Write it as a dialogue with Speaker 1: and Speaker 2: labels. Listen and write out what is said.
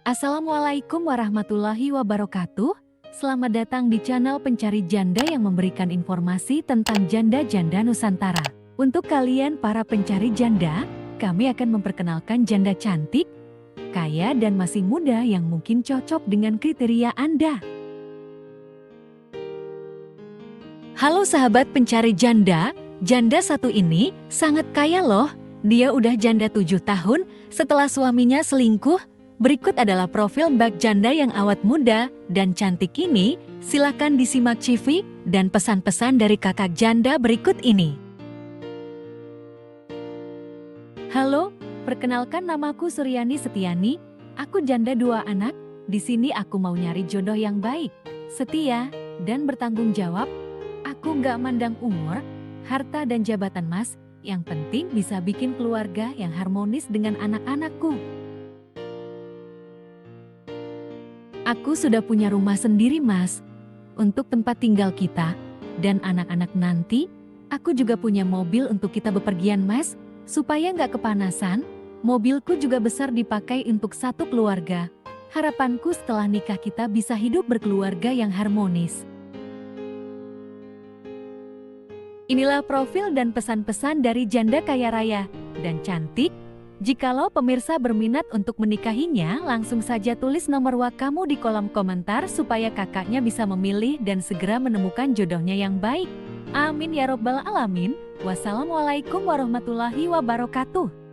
Speaker 1: Assalamualaikum warahmatullahi wabarakatuh. Selamat datang di channel Pencari Janda yang memberikan informasi tentang janda-janda Nusantara. Untuk kalian para pencari janda, kami akan memperkenalkan janda cantik, kaya dan masih muda yang mungkin cocok dengan kriteria Anda. Halo sahabat pencari janda, janda satu ini sangat kaya loh. Dia udah janda 7 tahun setelah suaminya selingkuh. Berikut adalah profil bak janda yang awet muda dan cantik ini. Silakan disimak CV dan pesan-pesan dari kakak janda berikut ini. Halo, perkenalkan namaku Suryani Setiani. Aku janda 2 anak. Di sini aku mau nyari jodoh yang baik, setia, dan bertanggung jawab. Aku nggak mandang umur, harta dan jabatan mas. Yang penting bisa bikin keluarga yang harmonis dengan anak-anakku. Aku sudah punya rumah sendiri mas, untuk tempat tinggal kita dan anak-anak nanti. Aku juga punya mobil untuk kita bepergian mas, supaya nggak kepanasan. Mobilku juga besar dipakai untuk satu keluarga. Harapanku setelah nikah kita bisa hidup berkeluarga yang harmonis. Inilah profil dan pesan-pesan dari janda kaya raya dan cantik. Jikalau pemirsa berminat untuk menikahinya, langsung saja tulis nomor WA kamu di kolom komentar supaya kakaknya bisa memilih dan segera menemukan jodohnya yang baik. Amin ya robbal alamin. Wassalamualaikum warahmatullahi wabarakatuh.